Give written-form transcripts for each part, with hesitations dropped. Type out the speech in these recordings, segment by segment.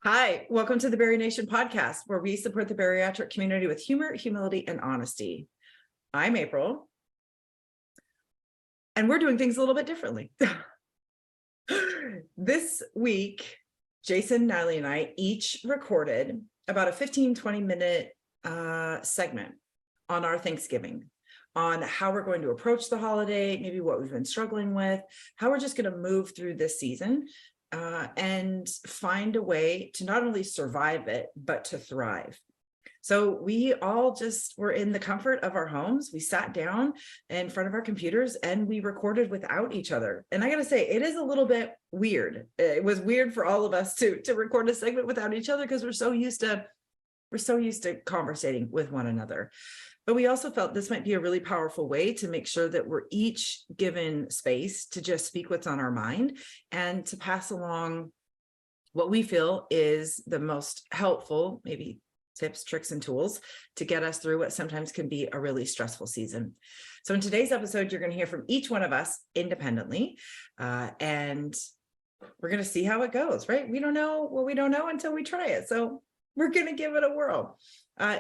Hi, welcome to the BariNation podcast, where we support the bariatric community with humor, humility, and honesty. I'm April, and we're doing things a little bit differently. This week, Jason, Natalie, and I each recorded about a 15-20 minute segment on our Thanksgiving, on how we're going to approach the holiday, maybe what we've been struggling with, how we're just going to move through this season. And find a way to not only survive it, but to thrive. So we all just were in the comfort of our homes. We sat down in front of our computers and we recorded without each other. And I got to say, it is a little bit weird. It was weird for all of us to record a segment without each other because we're so used to conversating with one another. But we also felt this might be a really powerful way to make sure that we're each given space to just speak what's on our mind and to pass along what we feel is the most helpful, maybe tips, tricks, and tools to get us through what sometimes can be a really stressful season. So in today's episode, you're going to hear from each one of us independently, and we're going to see how it goes, right? We don't know what we don't know until we try it. So we're going to give it a whirl.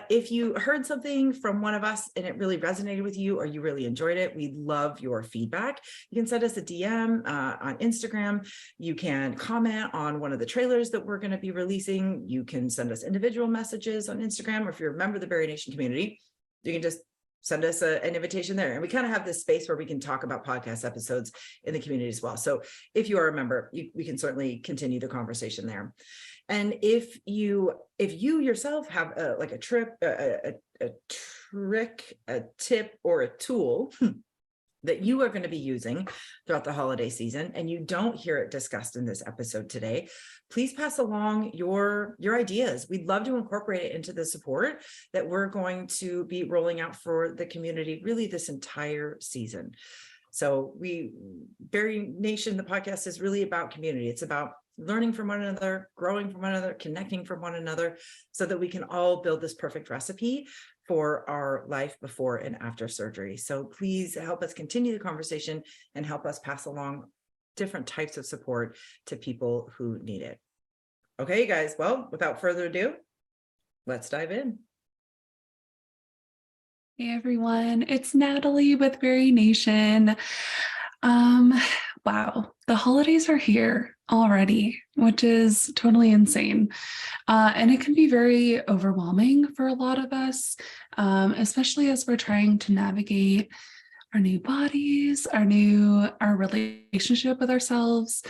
If you heard something from one of us and it really resonated with you or you really enjoyed it, we'd love your feedback. You can send us a DM on Instagram. You can comment on one of the trailers that we're going to be releasing. You can send us individual messages on Instagram, or if you're a member of the BariNation community, you can just send us an invitation there. And we kind of have this space where we can talk about podcast episodes in the community as well. So if you are a member, we can certainly continue the conversation there. And if you yourself have a trick, a tip, or a tool that you are going to be using throughout the holiday season, and you don't hear it discussed in this episode today, please pass along your ideas. We'd love to incorporate it into the support that we're going to be rolling out for the community really this entire season. So BariNation, the podcast, is really about community. It's about learning from one another, growing from one another, connecting from one another, so that we can all build this perfect recipe for our life before and after surgery. So please help us continue the conversation and help us pass along different types of support to people who need it. Okay, you guys, well, without further ado, let's dive in. Hey everyone, it's Natalie with BariNation. Wow, the holidays are here already, which is totally insane. And it can be very overwhelming for a lot of us, especially as we're trying to navigate our new bodies, our relationship with ourselves,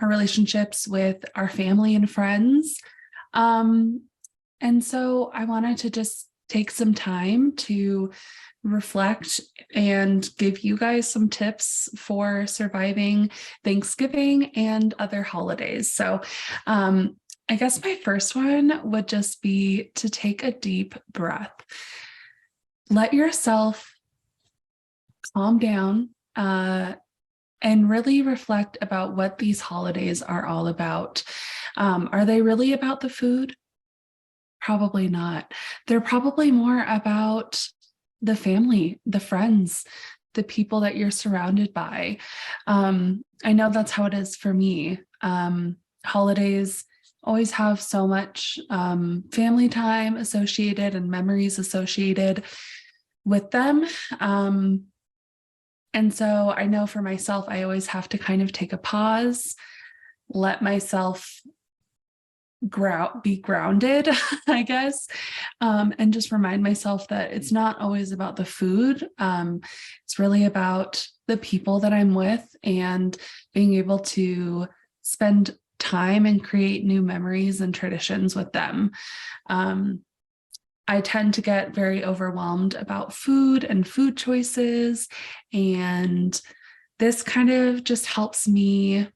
our relationships with our family and friends. And so I wanted to just take some time to reflect and give you guys some tips for surviving Thanksgiving and other holidays. So I guess my first one would just be to take a deep breath. Let yourself calm down and really reflect about what these holidays are all about. Are they really about the food? Probably not. They're probably more about the family, the friends, the people that you're surrounded by. I know that's how it is for me. Holidays always have so much family time associated and memories associated with them. And so I know for myself, I always have to kind of take a pause, let myself be grounded, I guess, and just remind myself that it's not always about the food. It's really about the people that I'm with and being able to spend time and create new memories and traditions with them. I tend to get very overwhelmed about food and food choices, and this kind of just helps me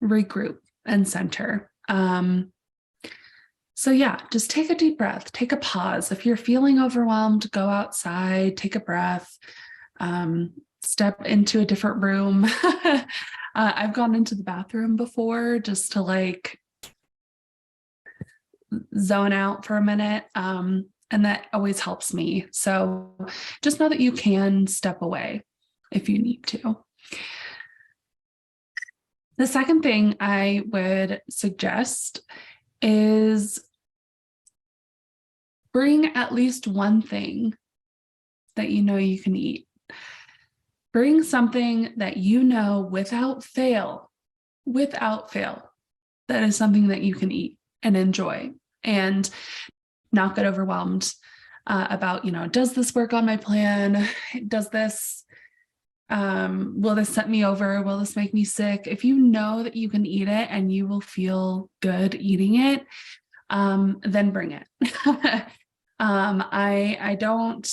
regroup and center. So yeah, just take a deep breath, take a pause. If you're feeling overwhelmed, go outside, take a breath, step into a different room. I've gone into the bathroom before just to zone out for a minute. And that always helps me. So just know that you can step away if you need to. The second thing I would suggest is bring at least one thing that you know you can eat. Bring something that you know without fail, that is something that you can eat and enjoy and not get overwhelmed about, does this work on my plan? Does this, will this set me over? Will this make me sick? If you know that you can eat it and you will feel good eating it, then bring it. I don't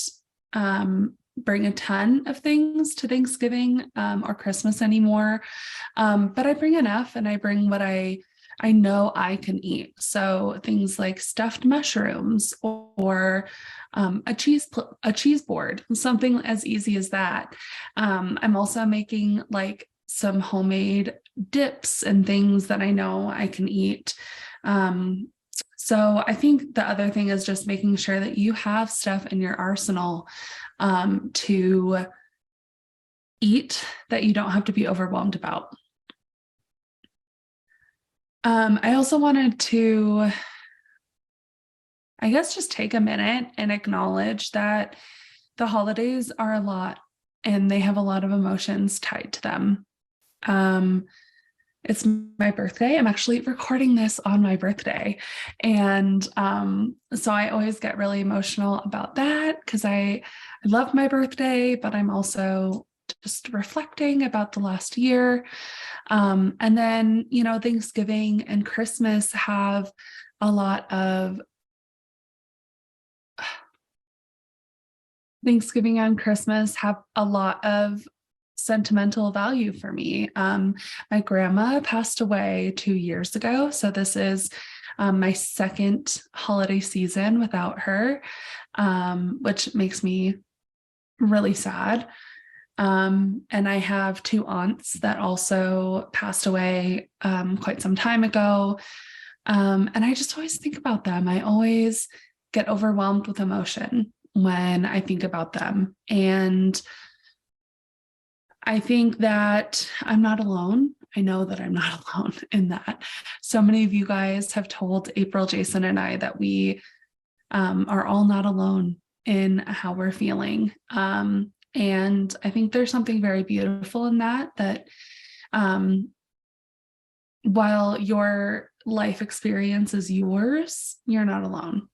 bring a ton of things to Thanksgiving or Christmas anymore, but I bring enough, and I bring what I know I can eat. So things like stuffed mushrooms or a cheese board, something as easy as that. I'm also making like some homemade dips and things that I know I can eat. So I think the other thing is just making sure that you have stuff in your arsenal to eat that you don't have to be overwhelmed about. I also wanted to, I guess, just take a minute and acknowledge that the holidays are a lot and they have a lot of emotions tied to them. It's my birthday. I'm actually recording this on my birthday. And so I always get really emotional about that because I love my birthday, but I'm also just reflecting about the last year. And then, Thanksgiving and Christmas have a lot of Thanksgiving and Christmas have a lot of sentimental value for me. My grandma passed away 2 years ago. So this is my second holiday season without her, which makes me really sad. And I have 2 aunts that also passed away quite some time ago. And I just always think about them. I always get overwhelmed with emotion when I think about them. And I think that I'm not alone. I know that I'm not alone in that. So many of you guys have told April, Jason, and I that we are all not alone in how we're feeling. And I think there's something very beautiful in that while your life experience is yours, you're not alone.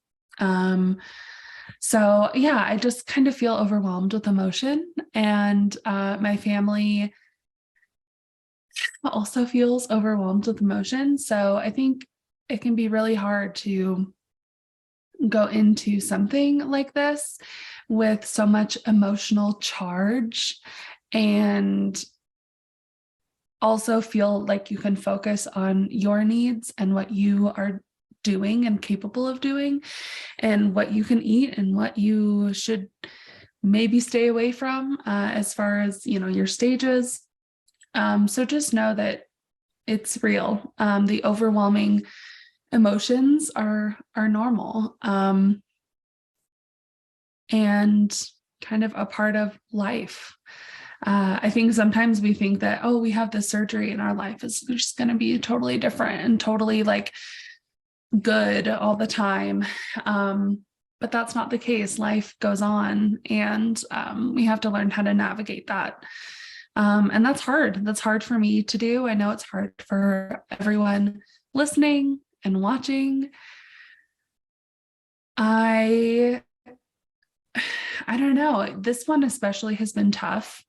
So yeah, I just kind of feel overwhelmed with emotion, and my family also feels overwhelmed with emotion. So I think it can be really hard to go into something like this with so much emotional charge and also feel like you can focus on your needs and what you are doing and capable of doing and what you can eat and what you should maybe stay away from as far as, your stages. So just know that it's real. The overwhelming emotions are normal and kind of a part of life. I think sometimes we think that, we have this surgery and our life is just going to be totally different and totally like good all the time. But that's not the case. Life goes on, and we have to learn how to navigate that. And that's hard. That's hard for me to do. I know it's hard for everyone listening and watching. I don't know. This one especially has been tough.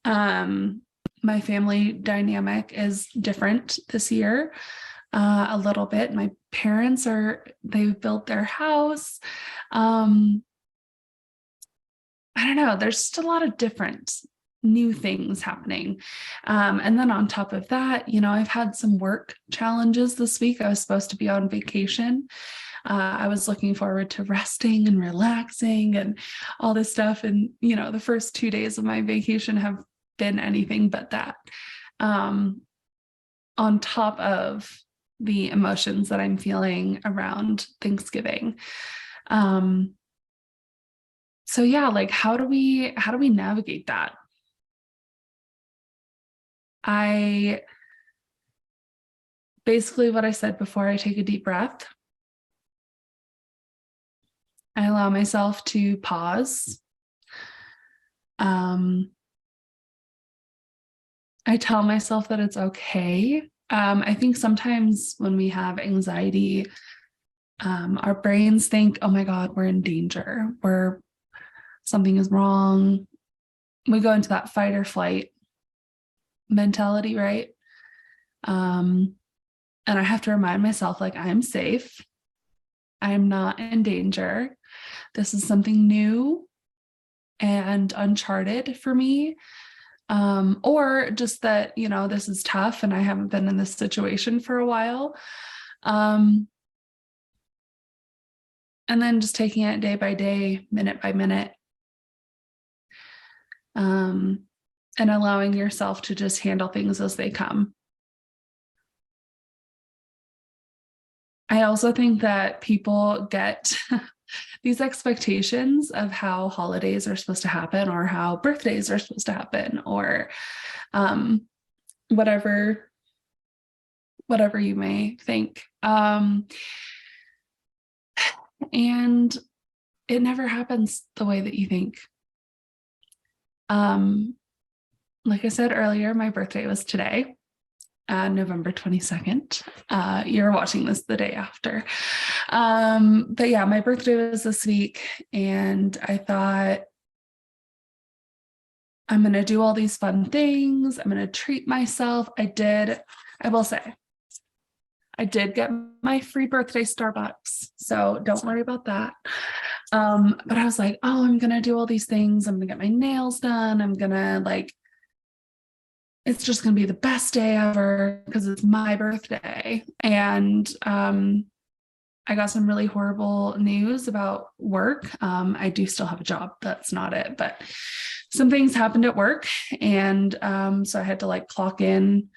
My family dynamic is different this year, a little bit. My parents they've built their house. I don't know. There's just a lot of different new things happening. And then on top of that, I've had some work challenges this week. I was supposed to be on vacation. I was looking forward to resting and relaxing and all this stuff. And, the first 2 days of my vacation have been anything but that. On top of the emotions that I'm feeling around Thanksgiving. So yeah, like how do we navigate that? I basically what I said before. I take a deep breath. I allow myself to pause. I tell myself that it's okay. I think sometimes when we have anxiety, our brains think, oh my God, we're in danger, something is wrong. We go into that fight or flight mentality, right? And I have to remind myself, like, I'm safe. I'm not in danger. This is something new and uncharted for me. Or just that, this is tough and I haven't been in this situation for a while. And then just taking it day by day, minute by minute. And allowing yourself to just handle things as they come. I also think that people get these expectations of how holidays are supposed to happen, or how birthdays are supposed to happen, or whatever you may think. And it never happens the way that you think. Like I said earlier, my birthday was today, November 22nd. You're watching this the day after. But yeah, my birthday was this week, and I thought, I'm going to do all these fun things. I'm going to treat myself. I will say, I did get my free birthday Starbucks, so don't worry about that. But I was like, oh, I'm going to do all these things. I'm going to get my nails done. I'm going to it's just going to be the best day ever because it's my birthday. And I got some really horrible news about work. I do still have a job. That's not it. But some things happened at work. And so I had to clock in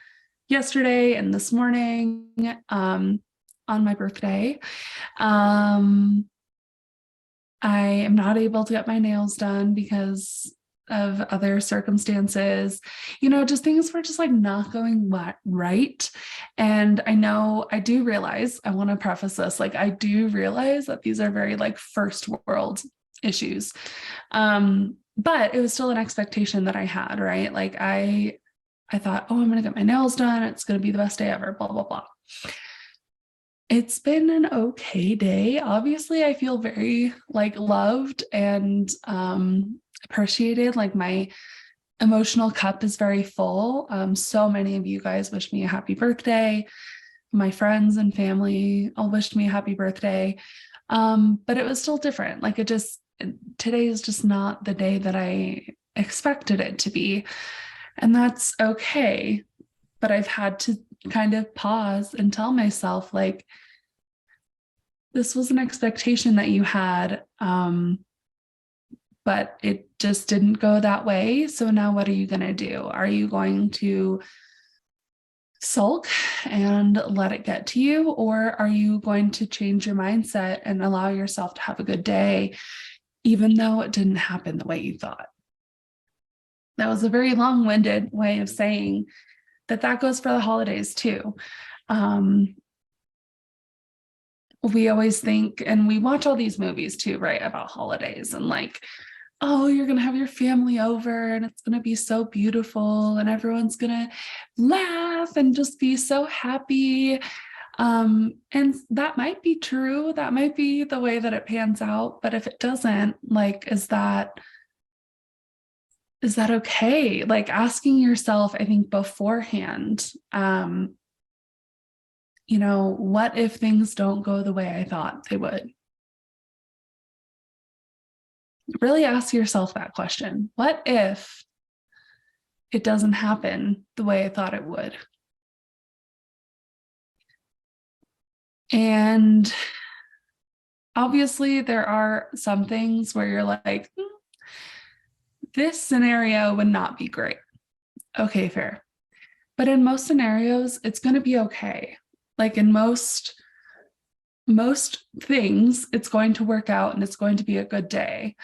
yesterday and this morning on my birthday. I am not able to get my nails done because of other circumstances, just things were just not going right. And I do realize, I want to preface this, I do realize that these are very first world issues. But it was still an expectation that I had, right? I thought, oh, I'm going to get my nails done. It's going to be the best day ever, blah, blah, blah. It's been an okay day. Obviously, I feel very loved and appreciated. My emotional cup is very full. So many of you guys wish me a happy birthday. My friends and family all wished me a happy birthday. But it was still different. Today is just not the day that I expected it to be. And that's okay. But I've had to kind of pause and tell myself, this was an expectation that you had, but it just didn't go that way. So now what are you going to do? Are you going to sulk and let it get to you? Or are you going to change your mindset and allow yourself to have a good day, even though it didn't happen the way you thought? That was a very long-winded way of saying that goes for the holidays too. We always think, and we watch all these movies too, right, about holidays and oh, you're going to have your family over and it's going to be so beautiful and everyone's going to laugh and just be so happy. And that might be true. That might be the way that it pans out. But if it doesn't, is that okay? Asking yourself, I think beforehand, what if things don't go the way I thought they would? Really ask yourself that question. What if it doesn't happen the way I thought it would? And obviously there are some things where you're this scenario would not be great. Okay, fair. But in most scenarios, it's going to be okay. In most things, it's going to work out and it's going to be a good day.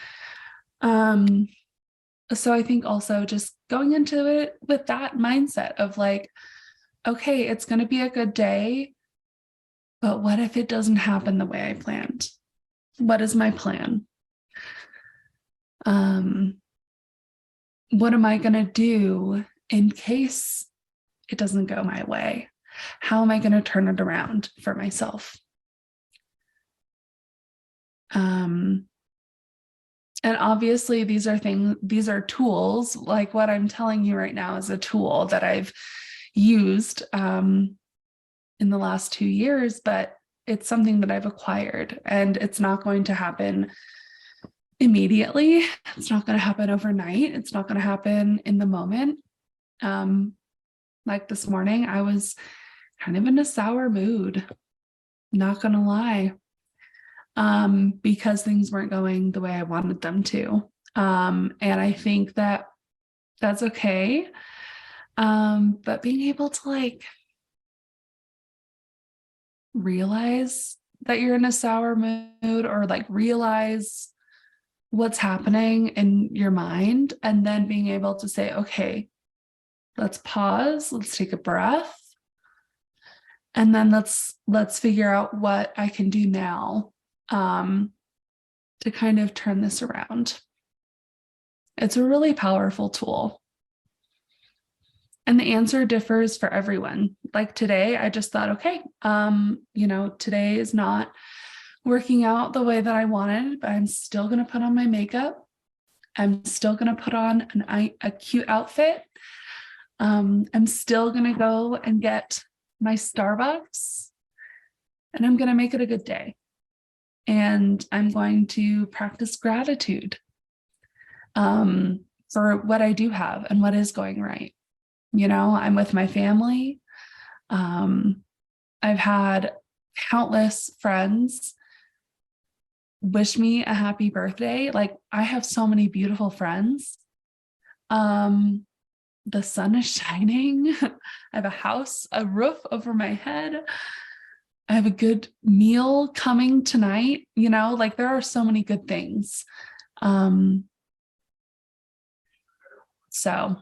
So I think also just going into it with that mindset of okay, it's going to be a good day, but what if it doesn't happen the way I planned? What is my plan? What am I going to do in case it doesn't go my way? How am I going to turn it around for myself? And obviously these are tools. Like what I'm telling you right now is a tool that I've used in the last 2 years, but it's something that I've acquired, and it's not going to happen immediately. It's not going to happen overnight. It's not going to happen in the moment. Like this morning, I was kind of in a sour mood, not going to lie, because things weren't going the way I wanted them to. And I think that that's okay. But being able to like realize that you're in a sour mood, or like realize what's happening in your mind, and then being able to say, okay, let's pause, let's take a breath, and then let's figure out what I can do now to kind of turn this around. It's a really powerful tool. And the answer differs for everyone. Like today, I just thought, okay, today is not working out the way that I wanted, but I'm still going to put on my makeup. I'm still going to put on a cute outfit. I'm still going to go and get my Starbucks, and I'm going to make it a good day. And I'm going to practice gratitude for what I do have and what is going right. I'm with my family. I've had countless friends wish me a happy birthday. Like, I have so many beautiful friends. The sun is shining. I have a house, a roof over my head. I have a good meal coming tonight. Like, there are so many good things. So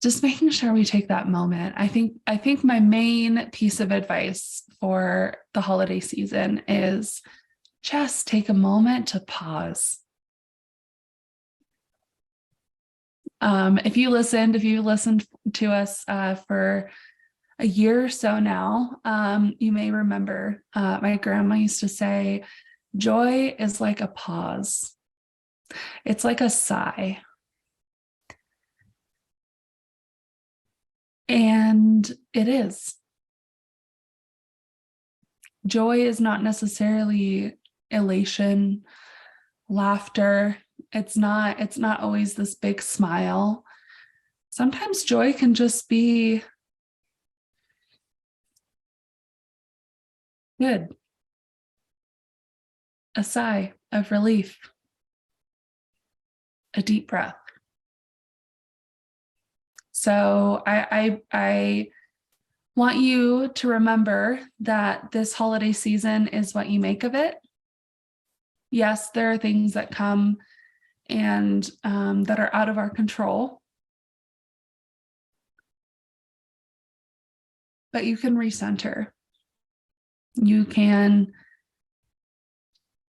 just making sure we take that moment. I think my main piece of advice for the holiday season is just take a moment to pause. If you listened to us for a year or so now, you may remember my grandma used to say, joy is like a pause. It's like a sigh. And it is. Joy is not necessarily elation, laughter. It's not always this big smile. Sometimes joy can just be good. A sigh of relief. A deep breath. So I want you to remember that this holiday season is what you make of it. Yes, there are things that come and that are out of our control, but you can recenter. You can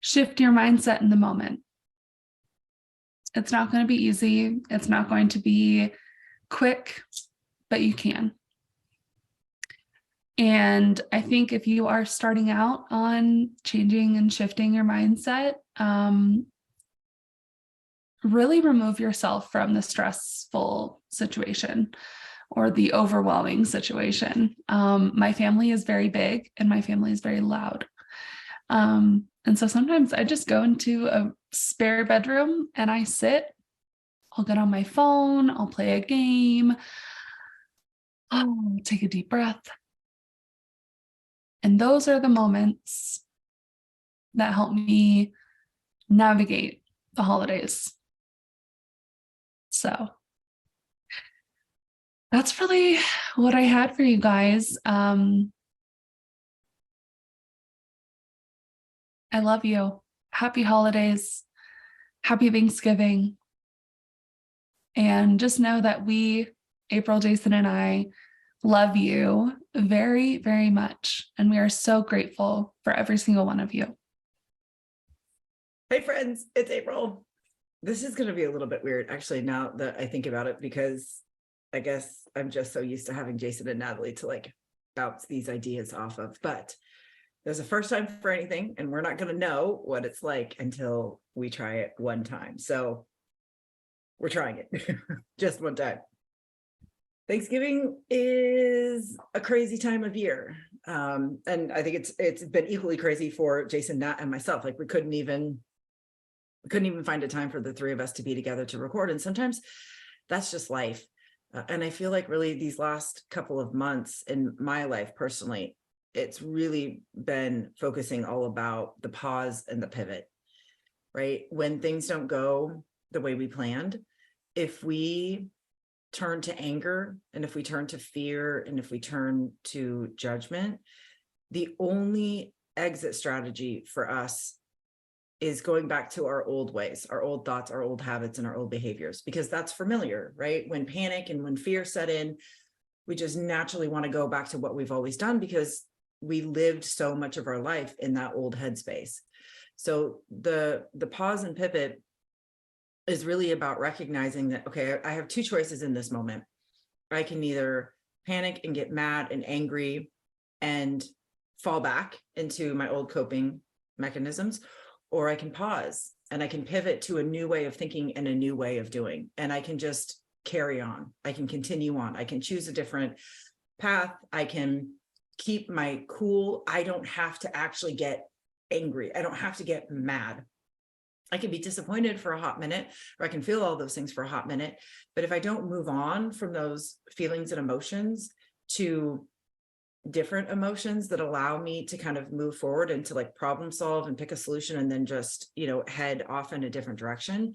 shift your mindset in the moment. It's not going to be easy. It's not going to be quick, but you can. And I think if you are starting out on changing and shifting your mindset, really remove yourself from the stressful situation or the overwhelming situation. My family is very big and my family is very loud. And so sometimes I just go into a spare bedroom and I sit. I'll get on my phone, I'll play a game, I'll take a deep breath. And those are the moments that help me navigate the holidays. So that's really what I had for you guys. I love you. Happy holidays. Happy Thanksgiving. And just know that we, April, Jason, and I, love you very, very much. And we are so grateful for every single one of you. Hey friends, it's April. This is going to be a little bit weird, actually, now that I think about it, because I guess I'm just so used to having Jason and Natalie to like bounce these ideas off of. But there's a first time for anything, and we're not going to know what it's like until we try it one time. So we're trying it just one time. Thanksgiving is a crazy time of year. And I think it's been equally crazy for Jason, Nat, and myself. Like we couldn't even find a time for the three of us to be together to record. And sometimes that's just life. And I feel like really these last couple of months in my life personally, it's really been focusing all about the pause and the pivot, right? When things don't go the way we planned, if we turn to anger, and if we turn to fear, and if we turn to judgment, the only exit strategy for us is going back to our old ways, our old thoughts, our old habits, and our old behaviors, because that's familiar, right? When panic and when fear set in, we just naturally want to go back to what we've always done because we lived so much of our life in that old headspace. So the pause and pivot is really about recognizing that, okay, I have two choices in this moment. I can either panic and get mad and angry and fall back into my old coping mechanisms, or I can pause and I can pivot to a new way of thinking and a new way of doing. And I can just carry on. I can continue on. I can choose a different path. I can keep my cool. I don't have to actually get angry. I don't have to get mad. I can be disappointed for a hot minute, or I can feel all those things for a hot minute. But if I don't move on from those feelings and emotions to different emotions that allow me to kind of move forward and to like problem solve and pick a solution and then just, head off in a different direction,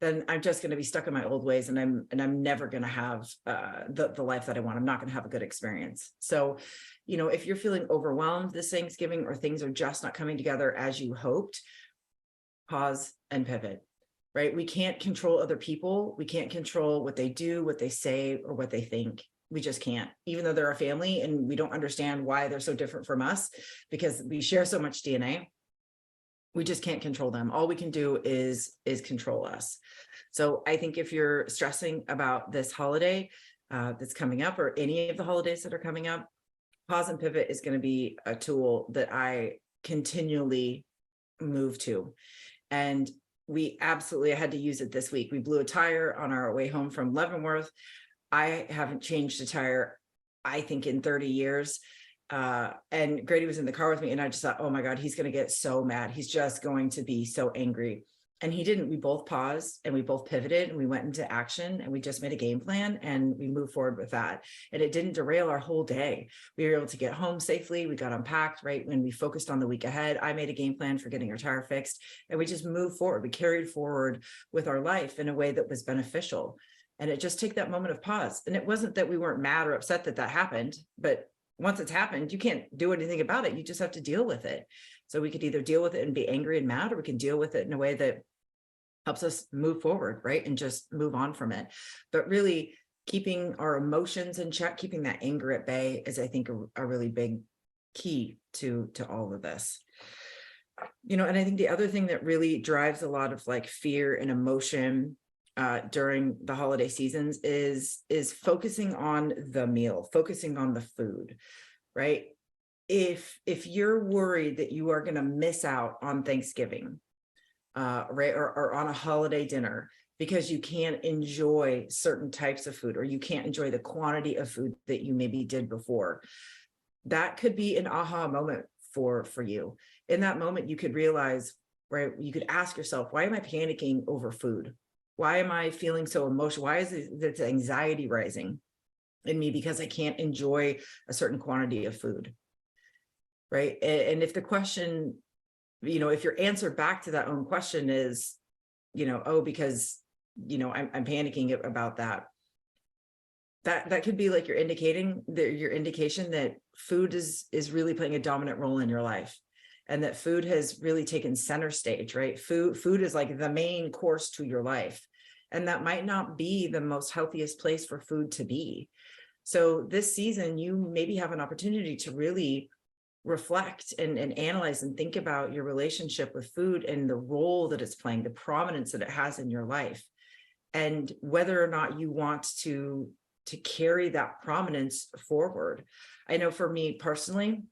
then I'm just going to be stuck in my old ways, and I'm never going to have the life that I want. I'm not going to have a good experience. So, if you're feeling overwhelmed this Thanksgiving, or things are just not coming together as you hoped, pause and pivot, right? We can't control other people. We can't control what they do, what they say, or what they think. We just can't, even though they're our family and we don't understand why they're so different from us because we share so much DNA. We just can't control them. All we can do is control us. So I think if you're stressing about this holiday that's coming up, or any of the holidays that are coming up, pause and pivot is going to be a tool that I continually move to. And I had to use it this week. We blew a tire on our way home from Leavenworth. I haven't changed a tire, I think, in 30 years. And Grady was in the car with me, and I just thought, oh my God, he's going to get so mad. He's just going to be so angry. And he didn't. We both paused and we both pivoted and we went into action, and we just made a game plan and we moved forward with that. And it didn't derail our whole day. We were able to get home safely. We got unpacked, right? When we focused on the week ahead, I made a game plan for getting our tire fixed, and we just moved forward. We carried forward with our life in a way that was beneficial. And it just took that moment of pause. And it wasn't that we weren't mad or upset that happened, but once it's happened, you can't do anything about it. You just have to deal with it. So we could either deal with it and be angry and mad, or we can deal with it in a way that helps us move forward, right? And just move on from it. But really keeping our emotions in check, keeping that anger at bay is, I think, a really big key to all of this. And I think the other thing that really drives a lot of like fear and emotion during the holiday seasons is focusing on the meal, focusing on the food, right? If you're worried that you are going to miss out on Thanksgiving, right, or on a holiday dinner because you can't enjoy certain types of food, or you can't enjoy the quantity of food that you maybe did before, that could be an aha moment for you. In that moment, you could realize, right, you could ask yourself, why am I panicking over food? Why am I feeling so emotional? Why is this anxiety rising in me because I can't enjoy a certain quantity of food, right? And if the question, if your answer back to that own question is, because, I'm panicking about that, that could be like your indication that food is really playing a dominant role in your life. And that food has really taken center stage, right? Food is like the main course to your life. And that might not be the most healthiest place for food to be. So this season, you maybe have an opportunity to really reflect and analyze and think about your relationship with food and the role that it's playing, the prominence that it has in your life, and whether or not you want to carry that prominence forward. I know for me personally,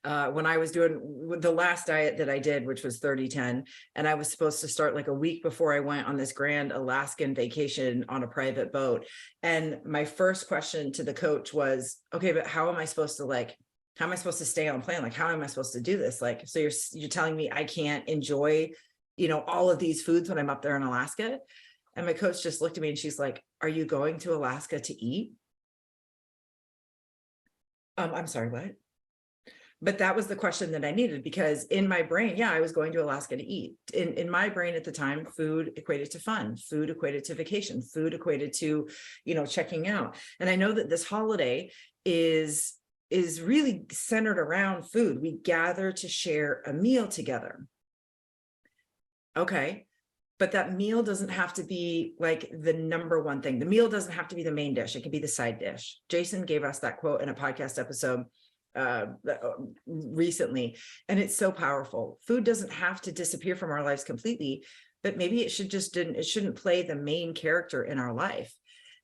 when I was doing the last diet that I did, which was 30-10, and I was supposed to start like a week before I went on this grand Alaskan vacation on a private boat. And my first question to the coach was, okay, but how am I supposed to stay on plan? Like, how am I supposed to do this? Like, so you're telling me I can't enjoy, all of these foods when I'm up there in Alaska? And my coach just looked at me and she's like, are you going to Alaska to eat? I'm sorry, what? But that was the question that I needed, because in my brain, yeah, I was going to Alaska to eat. In my brain at the time, food equated to fun, food equated to vacation, food equated to, checking out. And I know that this holiday is really centered around food. We gather to share a meal together. Okay. But that meal doesn't have to be like the number one thing. The meal doesn't have to be the main dish. It can be the side dish. Jason gave us that quote in a podcast episode recently, and it's so powerful. Food doesn't have to disappear from our lives completely, but maybe it shouldn't play the main character in our life.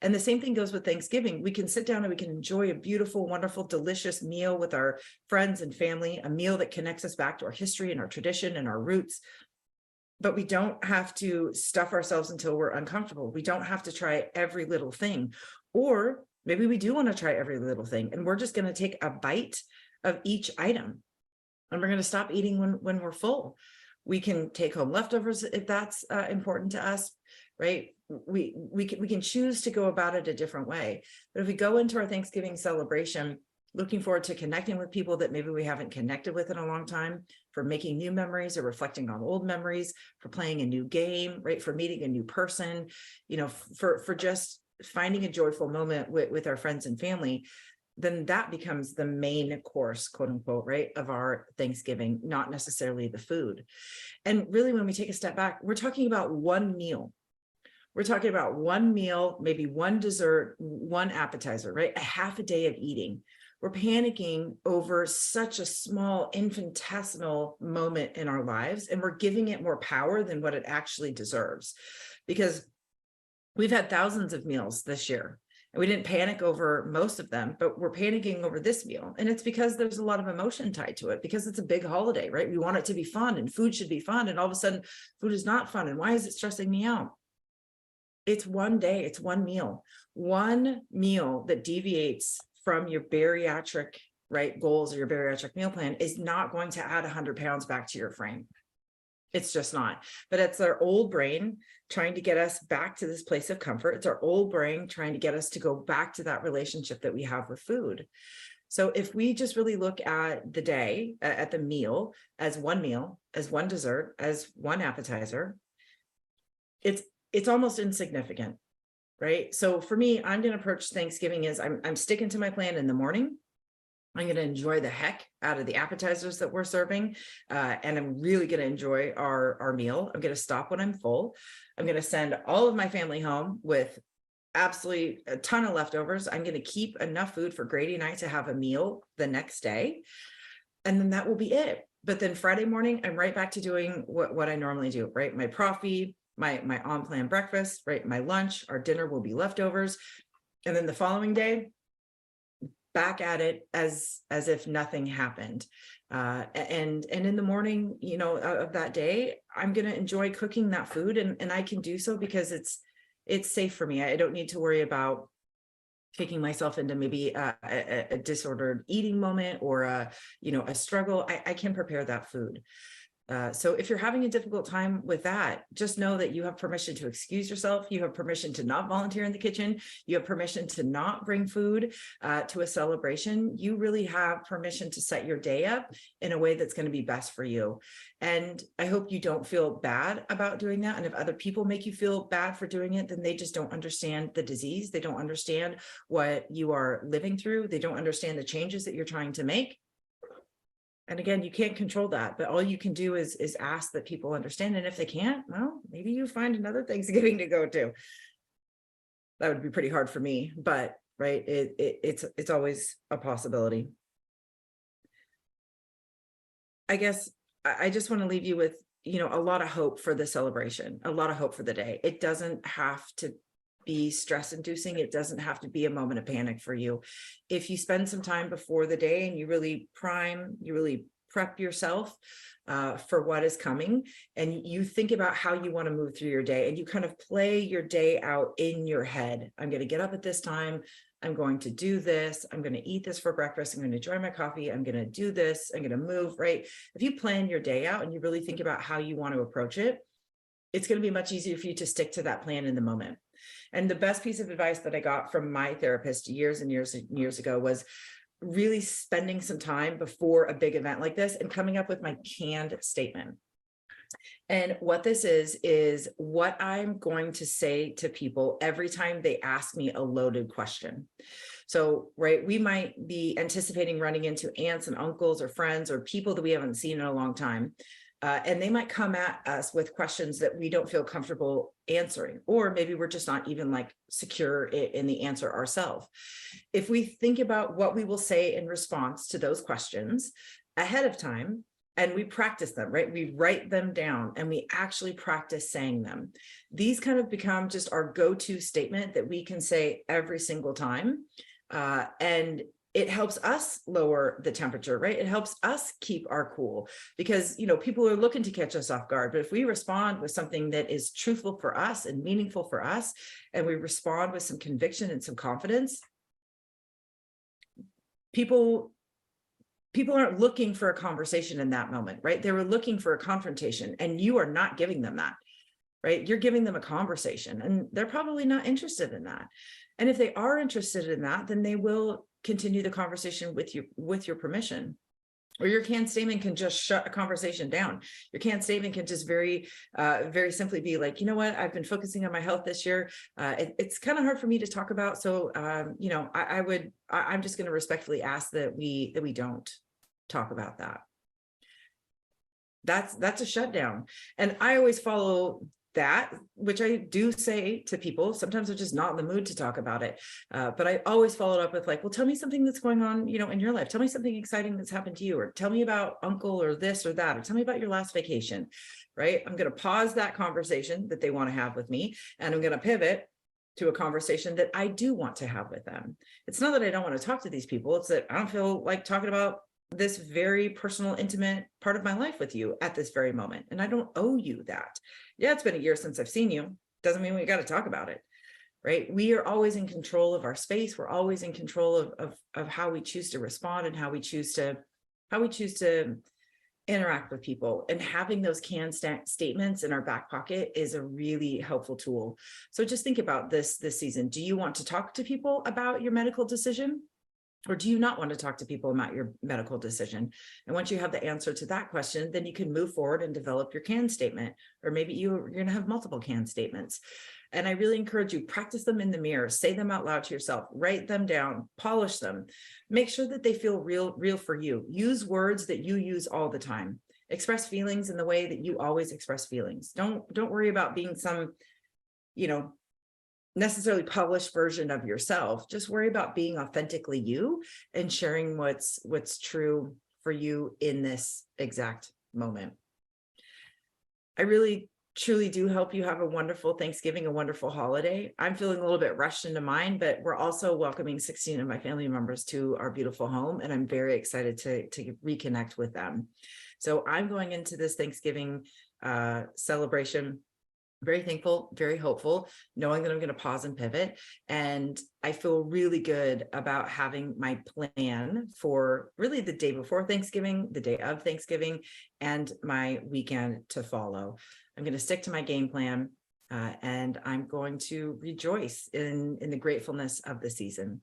And the same thing goes with Thanksgiving. We can sit down and we can enjoy a beautiful, wonderful, delicious meal with our friends and family, a meal that connects us back to our history and our tradition and our roots. But we don't have to stuff ourselves until we're uncomfortable. We don't have to try every little thing. Or maybe we do want to try every little thing, and we're just going to take a bite of each item, and we're going to stop eating when we're full. We can take home leftovers if that's important to us, right? We can choose to go about it a different way. But if we go into our Thanksgiving celebration looking forward to connecting with people that maybe we haven't connected with in a long time, for making new memories or reflecting on old memories, for playing a new game, right? For meeting a new person, for just finding a joyful moment with our friends and family, then that becomes the main course, quote unquote, right, of our Thanksgiving, not necessarily the food. And really, when we take a step back, we're talking about one meal. We're talking about one meal, maybe one dessert, one appetizer, right? A half a day of eating. We're panicking over such a small, infinitesimal moment in our lives, and we're giving it more power than what it actually deserves. Because we've had thousands of meals this year, and we didn't panic over most of them, but we're panicking over this meal. And it's because there's a lot of emotion tied to it, because it's a big holiday, right? We want it to be fun, and food should be fun. And all of a sudden, food is not fun. And why is it stressing me out? It's one day, it's one meal that deviates from your bariatric, right, goals or your bariatric meal plan is not going to add 100 pounds back to your frame. It's just not. But it's our old brain trying to get us back to this place of comfort. It's our old brain trying to get us to go back to that relationship that we have with food. So if we just really look at the day, at the meal, as one dessert, as one appetizer, it's almost insignificant, right? So for me, I'm going to approach Thanksgiving as I'm sticking to my plan in the morning. I'm going to enjoy the heck out of the appetizers that we're serving. And I'm really going to enjoy our meal. I'm going to stop when I'm full. I'm going to send all of my family home with absolutely a ton of leftovers. I'm going to keep enough food for Grady and I to have a meal the next day. And then that will be it. But then Friday morning, I'm right back to doing what I normally do, right? My coffee, my on-plan breakfast, right? My lunch, our dinner will be leftovers. And then the following day, back at it as if nothing happened. And in the morning, of that day, I'm going to enjoy cooking that food, and I can do so because it's safe for me. I don't need to worry about taking myself into maybe a disordered eating moment or a struggle. I can prepare that food. So if you're having a difficult time with that, just know that you have permission to excuse yourself. You have permission to not volunteer in the kitchen. You have permission to not bring food to a celebration. You really have permission to set your day up in a way that's going to be best for you. And I hope you don't feel bad about doing that. And if other people make you feel bad for doing it, then they just don't understand the disease. They don't understand what you are living through. They don't understand the changes that you're trying to make. And again, you can't control that, but all you can do is ask that people understand. And if they can't, well, maybe you find another Thanksgiving to go to. That would be pretty hard for me, but right? It's always a possibility. I guess I just want to leave you with, a lot of hope for the celebration, a lot of hope for the day. It doesn't have to be stress inducing. It doesn't have to be a moment of panic for you. If you spend some time before the day and you really prep yourself for what is coming, and you think about how you want to move through your day, and you kind of play your day out in your head. I'm going to get up at this time. I'm going to do this. I'm going to eat this for breakfast. I'm going to enjoy my coffee. I'm going to do this. I'm going to move, right? If you plan your day out and you really think about how you want to approach it, it's going to be much easier for you to stick to that plan in the moment. And the best piece of advice that I got from my therapist years and years and years ago was really spending some time before a big event like this and coming up with my canned statement. And what this is what I'm going to say to people every time they ask me a loaded question. So, right, we might be anticipating running into aunts and uncles or friends or people that we haven't seen in a long time. And they might come at us with questions that we don't feel comfortable answering, or maybe we're just not even like secure in the answer ourselves. If we think about what we will say in response to those questions ahead of time, and we practice them, right? We write them down and we actually practice saying them. These kind of become just our go-to statement that we can say every single time. And it helps us lower the temperature, right? It helps us keep our cool because, people are looking to catch us off guard. But if we respond with something that is truthful for us and meaningful for us, and we respond with some conviction and some confidence, people aren't looking for a conversation in that moment, right? They were looking for a confrontation, and you are not giving them that, right? You're giving them a conversation, and they're probably not interested in that. And if they are interested in that, then they will continue the conversation with your permission. Or your canned statement can just shut a conversation down. Your canned statement can just very simply be like, you know what, I've been focusing on my health this year. It's kind of hard for me to talk about. So, I'm just going to respectfully ask that we don't talk about that. That's a shutdown. And I always follow that, which I do say to people. Sometimes they're just not in the mood to talk about it. But I always follow it up with like, well, tell me something that's going on, in your life. Tell me something exciting that's happened to you, or tell me about uncle or this or that, or tell me about your last vacation, right? I'm going to pause that conversation that they want to have with me, and I'm going to pivot to a conversation that I do want to have with them. It's not that I don't want to talk to these people. It's that I don't feel like talking about this very personal, intimate part of my life with you at this very moment. And I don't owe you that. Yeah, it's been a year since I've seen you. Doesn't mean we got to talk about it, right? We are always in control of our space. We're always in control of how we choose to respond and how we choose to interact with people. And having those canned statements in our back pocket is a really helpful tool. So just think about this season. Do you want to talk to people about your medical decision? Or do you not want to talk to people about your medical decision? And once you have the answer to that question, then you can move forward and develop your canned statement. Or maybe you're going to have multiple canned statements. And I really encourage you, practice them in the mirror, say them out loud to yourself, write them down, polish them, make sure that they feel real for you. Use words that you use all the time. Express feelings in the way that you always express feelings. Don't worry about being some, necessarily published version of yourself. Just worry about being authentically you and sharing what's true for you in this exact moment. I really truly do hope you have a wonderful Thanksgiving, a wonderful holiday. I'm feeling a little bit rushed into mine, but we're also welcoming 16 of my family members to our beautiful home, and I'm very excited to reconnect with them. So I'm going into this Thanksgiving celebration very thankful, very hopeful, knowing that I'm going to pause and pivot. And I feel really good about having my plan for really the day before Thanksgiving, the day of Thanksgiving, and my weekend to follow. I'm going to stick to my game plan, and I'm going to rejoice in the gratefulness of the season.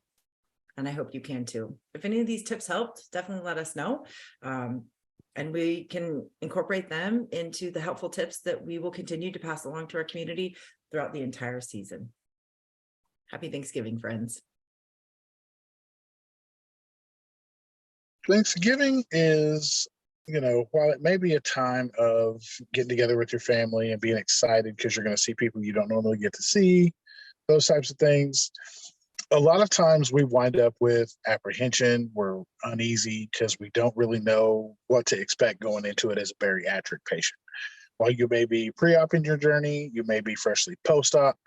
And I hope you can too. If any of these tips helped, definitely let us know. And we can incorporate them into the helpful tips that we will continue to pass along to our community throughout the entire season. Happy Thanksgiving, friends. Thanksgiving is, while it may be a time of getting together with your family and being excited because you're going to see people you don't normally get to see, those types of things, a lot of times we wind up with apprehension. We're uneasy because we don't really know what to expect going into it as a bariatric patient. While you may be pre-op in your journey, you may be freshly post-op.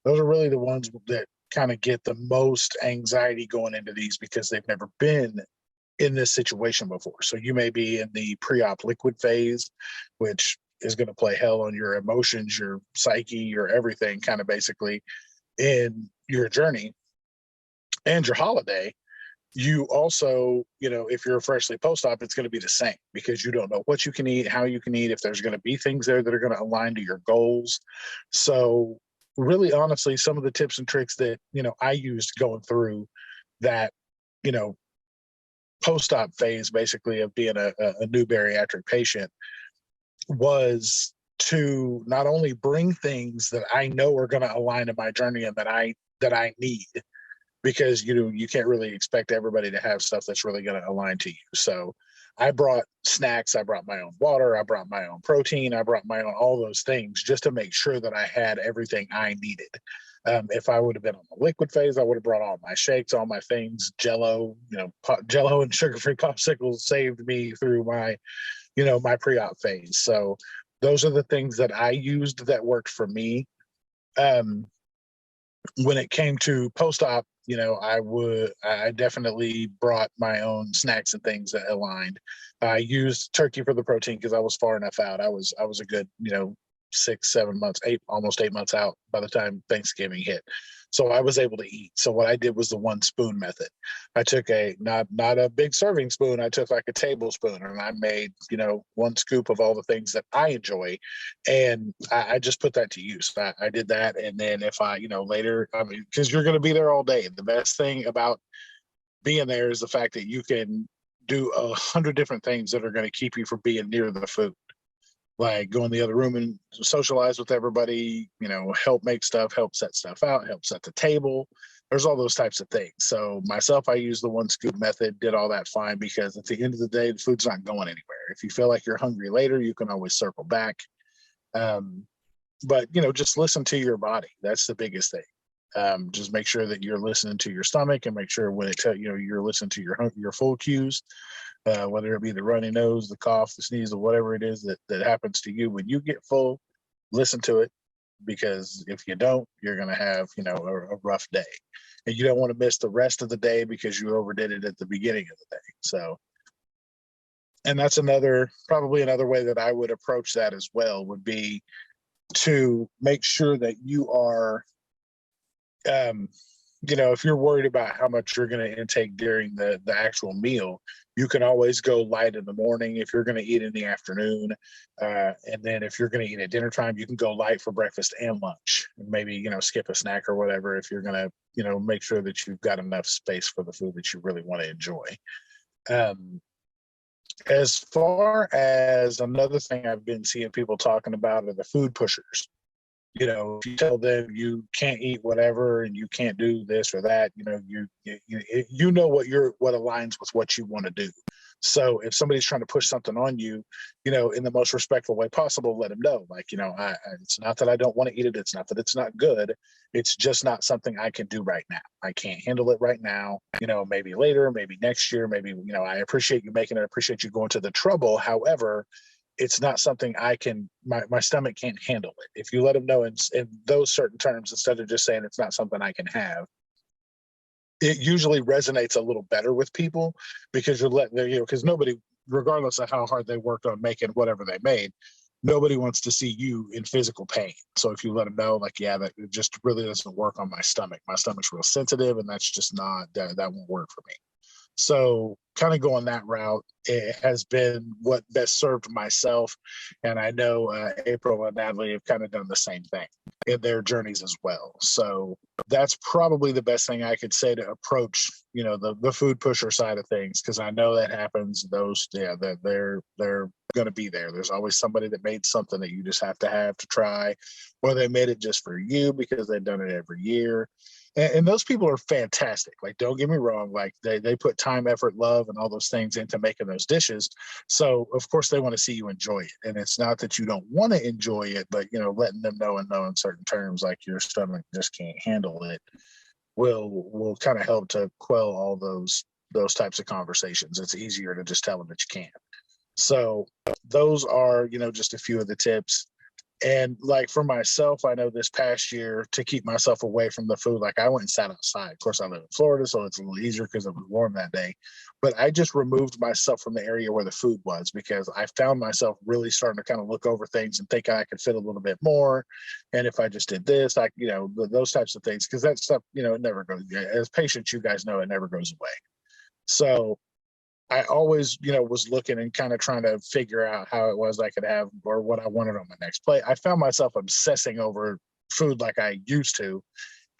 Those are really the ones that kind of get the most anxiety going into these because they've never been in this situation before. So you may be in the pre-op liquid phase, which is going to play hell on your emotions, your psyche, your everything, kind of basically in your journey and your holiday. You also, if you're freshly post-op, it's going to be the same because you don't know what you can eat, how you can eat, if there's going to be things there that are going to align to your goals. So really, honestly, some of the tips and tricks that, I used going through that, post-op phase, basically, of being a new bariatric patient was to not only bring things that I know are going to align to my journey and that I need, because you can't really expect everybody to have stuff that's really going to align to you. So I brought snacks, I brought my own water, I brought my own protein, I brought my own all those things just to make sure that I had everything I needed. If I would have been on the liquid phase, I would have brought all my shakes, all my things. Jello, Jello and sugar-free popsicles saved me through my my pre-op phase. So those are the things that I used that worked for me. When it came to post-op, I definitely brought my own snacks and things that aligned. I used turkey for the protein because I was far enough out. I was a good, 6, 7 months, almost 8 months out by the time Thanksgiving hit. So I was able to eat. So what I did was the 1 spoon method. I took not a big serving spoon. I took like a tablespoon and I made, 1 scoop of all the things that I enjoy. And I just put that to use. I did that. And then if I, later, because you're going to be there all day. The best thing about being there is the fact that you can do 100 different things that are going to keep you from being near the food. Like go in the other room and socialize with everybody, help make stuff, help set stuff out, help set the table. There's all those types of things. So myself, I use the 1 scoop method, did all that fine because at the end of the day, the food's not going anywhere. If you feel like you're hungry later, you can always circle back. But, just listen to your body. That's the biggest thing. Just make sure that you're listening to your stomach and make sure when it you're listening to your full cues. Whether it be the runny nose, the cough, the sneeze, or whatever it is that happens to you when you get full, listen to it, because if you don't, you're going to have, a rough day. And you don't want to miss the rest of the day because you overdid it at the beginning of the day. So, and that's probably another way that I would approach that as well, would be to make sure that you are, if you're worried about how much you're going to intake during the actual meal, you can always go light in the morning if you're going to eat in the afternoon. And then if you're going to eat at dinner time, you can go light for breakfast and lunch, and maybe, skip a snack or whatever if you're going to, make sure that you've got enough space for the food that you really want to enjoy. As far as another thing I've been seeing people talking about are the food pushers. If you tell them you can't eat whatever and you can't do this or that, you know what aligns with what you want to do. So if somebody's trying to push something on you, in the most respectful way possible, let them know, like, it's not that I don't want to eat it. It's not that it's not good. It's just not something I can do right now. I can't handle it right now. Maybe later, maybe next year, maybe, I appreciate you making it. I appreciate you going to the trouble. However, it's not something I can, my stomach can't handle it. If you let them know in those certain terms, instead of just saying it's not something I can have, it usually resonates a little better with people, because you're letting them, because nobody, regardless of how hard they worked on making whatever they made, nobody wants to see you in physical pain. So if you let them know, like, yeah, that it just really doesn't work on my stomach. My stomach's real sensitive, and that's just not, that won't work for me. So kind of going that route, it has been what best served myself. And I know April and Natalie have kind of done the same thing in their journeys as well. So that's probably the best thing I could say to approach, the food pusher side of things, because I know that happens. That they're going to be there. There's always somebody that made something that you just have to try, or they made it just for you because they've done it every year. And those people are fantastic. Like, don't get me wrong. Like, they put time, effort, love, and all those things into making those dishes. So of course they want to see you enjoy it. And it's not that you don't want to enjoy it, but letting them know in certain terms, like your stomach just can't handle it, will kind of help to quell all those types of conversations. It's easier to just tell them that you can't. So those are, just a few of the tips. And like for myself, I know this past year, to keep myself away from the food, like I went and sat outside. Of course, I live in Florida, so it's a little easier because it was warm that day. But I just removed myself from the area where the food was, because I found myself really starting to kind of look over things and think I could fit a little bit more. And if I just did this, those types of things, because that stuff, it never goes. As patients, you guys know, it never goes away. So I always, was looking and kind of trying to figure out how it was I could have, or what I wanted on my next plate. I found myself obsessing over food like I used to.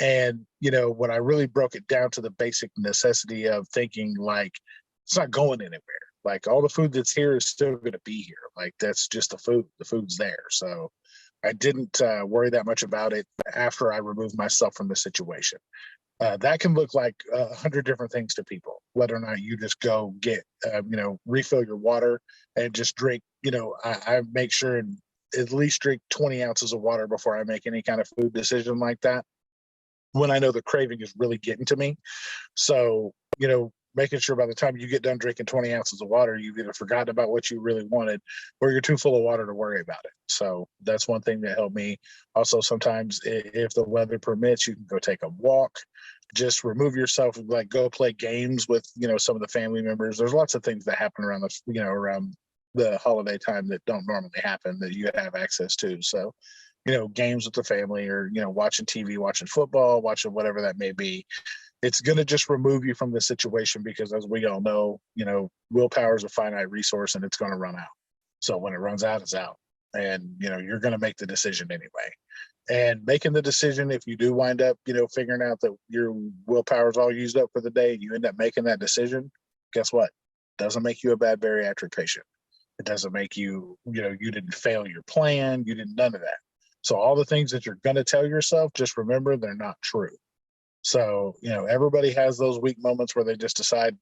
And, when I really broke it down to the basic necessity of thinking, like, it's not going anywhere. Like, all the food that's here is still going to be here. Like, that's just the food. The food's there. So I didn't worry that much about it after I removed myself from the situation. That can look like 100 different things to people, whether or not you just go get, refill your water and just drink. I make sure and at least drink 20 ounces of water before I make any kind of food decision like that, when I know the craving is really getting to me. So, making sure by the time you get done drinking 20 ounces of water, you've either forgotten about what you really wanted, or you're too full of water to worry about it. So that's one thing that helped me. Also, sometimes if the weather permits, you can go take a walk, just remove yourself, like go play games with, some of the family members. There's lots of things that happen around around the holiday time that don't normally happen that you have access to. So, games with the family, or, watching TV, watching football, watching whatever that may be. It's going to just remove you from the situation, because as we all know, willpower is a finite resource and it's going to run out. So when it runs out, it's out. And, you're going to make the decision anyway. And making the decision, if you do wind up, figuring out that your willpower is all used up for the day, you end up making that decision, guess what? Doesn't make you a bad bariatric patient. It doesn't make you, you didn't fail your plan. You didn't, none of that. So all the things that you're going to tell yourself, just remember they're not true. So, everybody has those weak moments where they just decide,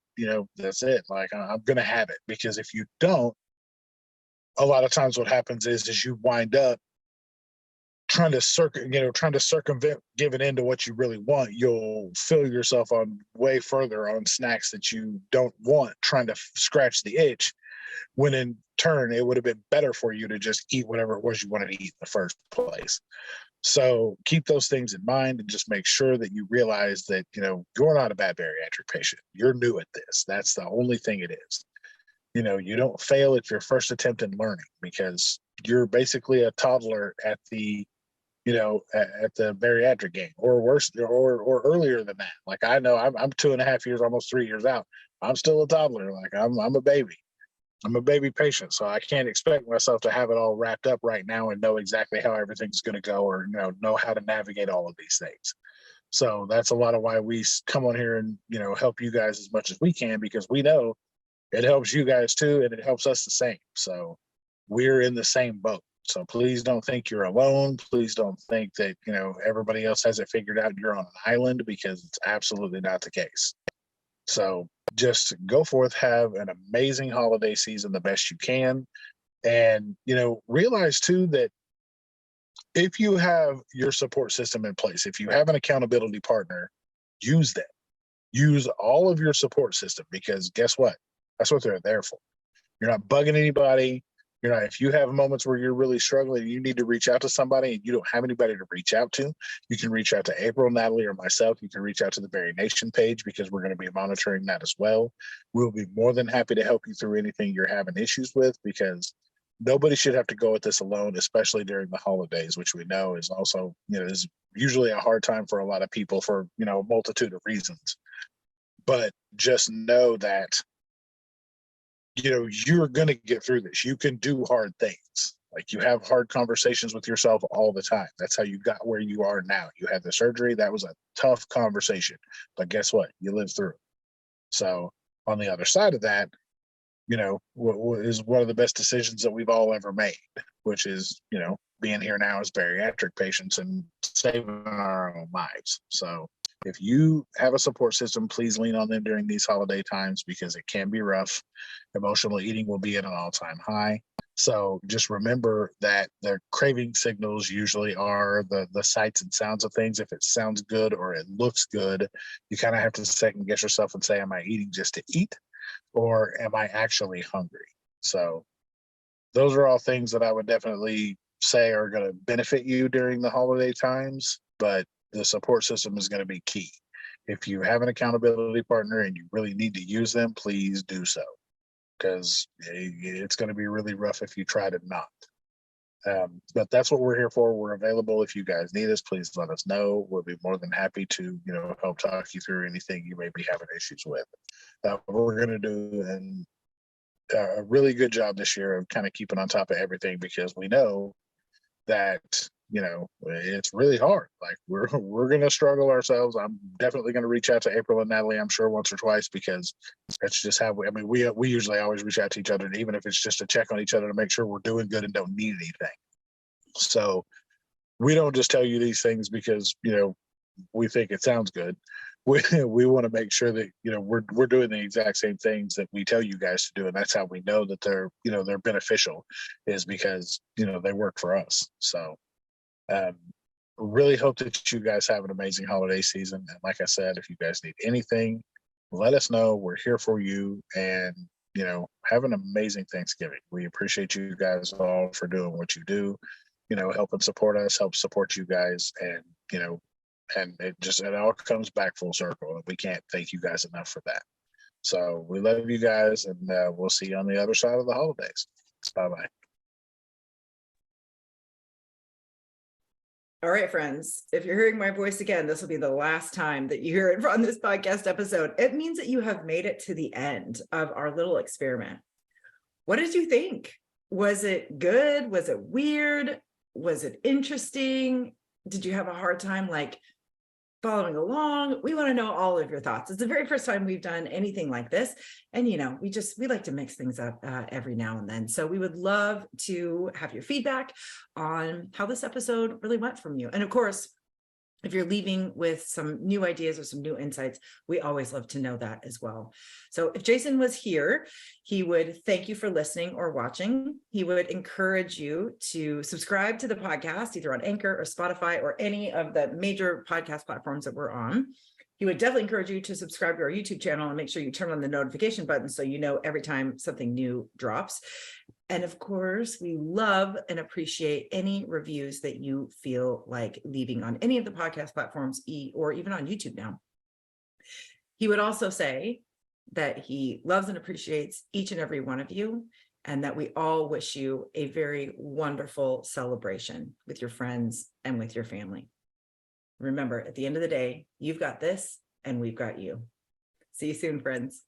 that's it. Like, I'm going to have it. Because if you don't, a lot of times what happens is you wind up trying to circumvent giving in to what you really want. You'll fill yourself on way further on snacks that you don't want, trying to scratch the itch, when in turn, it would have been better for you to just eat whatever it was you wanted to eat in the first place. So keep those things in mind, and just make sure that you realize that, you're not a bad bariatric patient. You're new at this. That's the only thing it is. You don't fail at your first attempt in learning, because you're basically a toddler at the, at the bariatric game, or worse, or earlier than that. Like, I know I'm 2.5 years, almost 3 years out. I'm still a toddler. Like, I'm a baby. I'm a baby patient, so I can't expect myself to have it all wrapped up right now and know exactly how everything's going to go, or know how to navigate all of these things. So that's a lot of why we come on here and help you guys as much as we can, because we know it helps you guys too, and it helps us the same. So we're in the same boat. So please don't think you're alone. Please don't think that everybody else has it figured out and you're on an island, because it's absolutely not the case. So just go forth, have an amazing holiday season the best you can. And, realize too that if you have your support system in place, if you have an accountability partner, use them. Use all of your support system, because guess what? That's what they're there for. You're not bugging anybody. If you have moments where you're really struggling, you need to reach out to somebody and you don't have anybody to reach out to, you can reach out to April, Natalie, or myself. You can reach out to the BariNation page, because we're going to be monitoring that as well. We'll be more than happy to help you through anything you're having issues with, because nobody should have to go at this alone, especially during the holidays, which we know is also, is usually a hard time for a lot of people for, a multitude of reasons. But just know that you're going to get through this. You can do hard things. Like, you have hard conversations with yourself all the time. That's how you got where you are now. You had the surgery. That was a tough conversation, but guess what? You lived through it. So on the other side of that, what is one of the best decisions that we've all ever made, which is, being here now as bariatric patients and saving our own lives. So if you have a support system, please lean on them during these holiday times, because it can be rough. Emotional eating will be at an all-time high. So just remember that the craving signals usually are the sights and sounds of things. If it sounds good or it looks good, you kind of have to second guess yourself and say, am I eating just to eat, or am I actually hungry? So those are all things that I would definitely say are going to benefit you during the holiday times, but the support system is going to be key. If you have an accountability partner and you really need to use them, please do so, because it's going to be really rough if you try to not. But that's what we're here for. We're available. If you guys need us, please let us know. We'll be more than happy to, help talk you through anything you may be having issues with. We're going to do a really good job this year of kind of keeping on top of everything, because we know that it's really hard. Like we're gonna struggle ourselves. I'm definitely gonna reach out to April and Natalie, I'm sure, once or twice, because that's just how we usually always reach out to each other, even if it's just to check on each other to make sure we're doing good and don't need anything. So we don't just tell you these things because we think it sounds good. We want to make sure that we're doing the exact same things that we tell you guys to do, and that's how we know that they're beneficial, is because they work for us. So really hope that you guys have an amazing holiday season. And like I said, if you guys need anything, let us know. We're here for you, and have an amazing Thanksgiving. We appreciate you guys all for doing what you do, help and support us, help support you guys, and and it all comes back full circle, and we can't thank you guys enough for that. So we love you guys, and we'll see you on the other side of the holidays. Bye-bye. All right, friends, if you're hearing my voice again, this will be the last time that you hear it on this podcast episode. It means that you have made it to the end of our little experiment. What did you think? Was it good? Was it weird? Was it interesting? Did you have a hard time following along? We want to know all of your thoughts. It's the very first time we've done anything like this. And, we like to mix things up every now and then. So we would love to have your feedback on how this episode really went from you. And of course, if you're leaving with some new ideas or some new insights, we always love to know that as well. So if Jason was here, he would thank you for listening or watching. He would encourage you to subscribe to the podcast, either on Anchor or Spotify or any of the major podcast platforms that we're on. He would definitely encourage you to subscribe to our YouTube channel and make sure you turn on the notification button so you know every time something new drops. And of course, we love and appreciate any reviews that you feel like leaving on any of the podcast platforms or even on YouTube now. He would also say that he loves and appreciates each and every one of you, and that we all wish you a very wonderful celebration with your friends and with your family. Remember, at the end of the day, you've got this and we've got you. See you soon, friends.